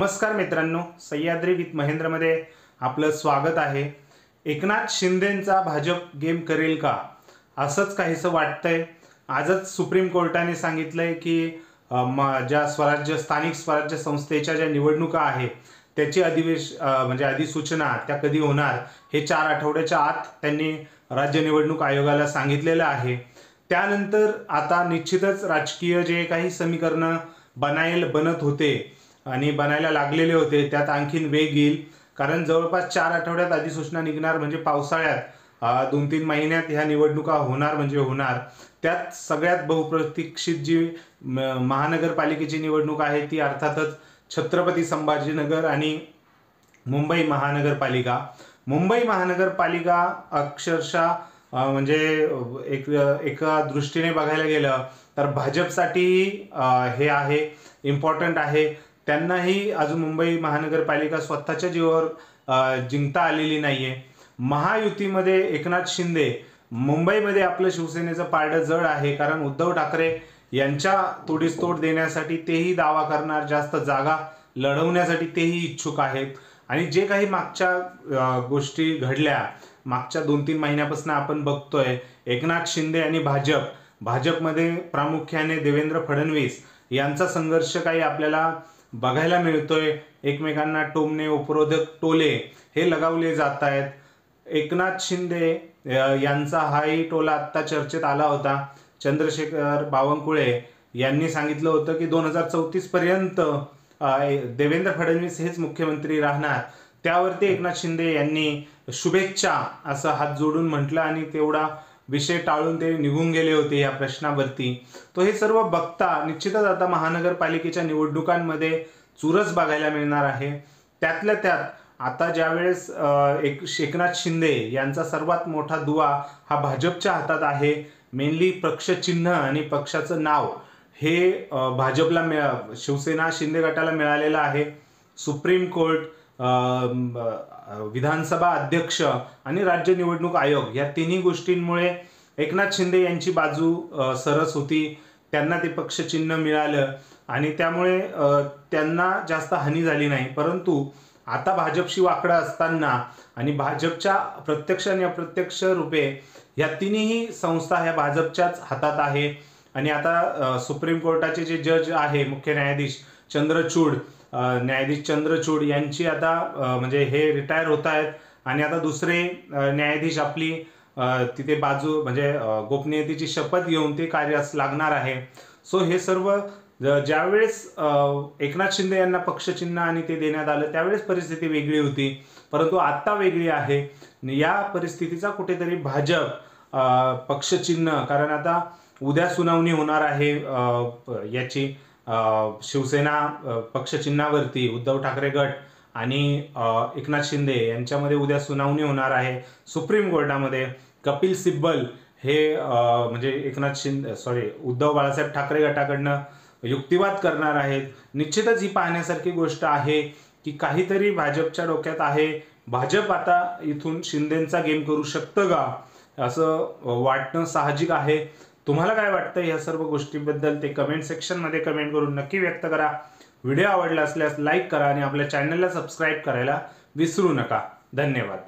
नमस्कार मित्रांनो, सह्याद्री विथ महेंद्रमध्ये आपलं स्वागत आहे। एकनाथ शिंदेंचा भाजप गेम करेल का असंच काहीसं वाटतंय। आजच सुप्रीम कोर्टाने सांगितलंय की ज्या स्थानिक स्वराज्य संस्थेच्या ज्या निवडणुका आहेत त्याची अधिसूचना त्या कधी होणार हे 4 आठवड्याच्या आत त्यांनी राज्य निवडणूक आयोगाला सांगितलेलं आहे। त्यानंतर आता निश्चितच राजकीय जे काही समीकरण बनत होते आणि बनायला लागलेले होते त्यात आणखीन वेग येईल, कारण जवळपास 4 आठवड्यात अधिसूचना निघणार म्हणजे पावसाळ्यात 2-3 महिन्यात ह्या निवडणुका होणार म्हणजे होणार। त्यात सगळ्यात बहुप्रतीक्षित जी महानगरपालिकेची निवडणूक आहे ती अर्थातच छत्रपती संभाजीनगर आणि मुंबई महानगरपालिका। मुंबई महानगरपालिका अक्षरशः म्हणजे एका दृष्टीने बघायला गेलं तर भाजपसाठी हे आहे, इम्पॉर्टंट आहे। त्यांनाही अजून मुंबई महानगरपालिका स्वतःच्या जीवावर जिंकता आलेली नाहीये। महायुतीमध्ये एकनाथ शिंदे, मुंबईमध्ये आपलं शिवसेनेचं पारडं जड आहे, कारण उद्धव ठाकरे यांच्या तोडीस तोड देण्यासाठी तेही दावा करणार, जास्त जागा लढवण्यासाठी तेही इच्छुक आहेत। आणि जे काही मागच्या गोष्टी घडल्या मागच्या 2-3 महिन्यापासून आपण बघतोय, एकनाथ शिंदे आणि भाजपमध्ये प्रामुख्याने देवेंद्र फडणवीस यांचा संघर्ष काही आपल्याला बघायला मिळतोय। एकमेकांना टोमणे उपरोधक टोले हे लगावले जात आहेत। एकनाथ शिंदे यांचा हाही टोला आता चर्चेत आला होता। चंद्रशेखर बावनकुळे यांनी सांगितलं होतं की 2034 पर्यंत देवेंद्र फडणवीस हेच मुख्यमंत्री राहणार। त्यावरती एकनाथ शिंदे यांनी शुभेच्छा असं हात जोडून म्हटलं आणि तेवढा विषय टाळून ते निघून गेले होते या प्रश्नावरती। तो हे सर्व बघता निश्चितच आता महानगरपालिकेच्या निवडणुकांमध्ये चुरस बघायला मिळणार आहे। त्यातल्या त्यात आता ज्यावेळेस एकनाथ शिंदे यांचा सर्वात मोठा दुवा हा भाजपच्या हातात आहे। मेनली पक्षचिन्ह आणि पक्षाचं नाव हे भाजपला शिवसेना शिंदे गटाला मिळालेलं आहे। सुप्रीम कोर्ट, विधानसभा अध्यक्ष आणि राज्य निवडणूक आयोग या तिन्ही गोष्टींमुळे एकनाथ शिंदे यांची बाजू सरस होती। त्यांना ते पक्षचिन्ह मिळालं आणि त्यामुळे त्यांना जास्त हानी झाली नाही। परंतु आता भाजपशी वाकडं असताना आणि भाजपच्या प्रत्यक्ष आणि अप्रत्यक्ष रूपे या तिन्ही संस्था ह्या भाजपच्याच हातात आहे। आणि आता सुप्रीम कोर्टाचे जे जज आहे, मुख्य न्यायाधीश चंद्रचूड यांची आता म्हणजे हे रिटायर होत आहेत आणि आता दुसरे न्यायाधीश आपली तिथे बाजू म्हणजे गोपनीयतेची शपथ घेऊन ते कार्यास लागणार आहे। सो हे सर्व ज्यावेळेस एकनाथ शिंदे यांना पक्षचिन्ह आणि ते देण्यात आलं त्यावेळेस परिस्थिती वेगळी होती, परंतु आता वेगळी आहे। या परिस्थितीचा कुठेतरी भाजप पक्षचिन्ह, कारण आता उद्या सुनावणी होणार आहे याची शिवसेना पक्षचिन्हावरती, उद्धव ठाकरे गट आणि एकनाथ शिंदे यांच्यामध्ये उद्या सुनावणी होणार आहे सुप्रीम कोर्टामध्ये। कपिल सिब्बल हे म्हणजे उद्धव बाळासाहेब ठाकरे गटाकडनं युक्तिवाद करणार आहेत। निश्चितच ही पाहण्यासारखी गोष्ट आहे की काहीतरी भाजपच्या डोक्यात आहे। भाजप आता इथून शिंदेंचा गेम करू शकतं का असं वाटणं साहजिक आहे। तुम्हाला काय वाटतं या सर्व गोष्टींबद्दल ते कमेंट सेक्शनमध्ये कमेंट करून नक्की व्यक्त करा। व्हिडिओ आवडला असल्यास लाईक करा आणि आपल्या चॅनलला सबस्क्राईब करायला विसरू नका। धन्यवाद।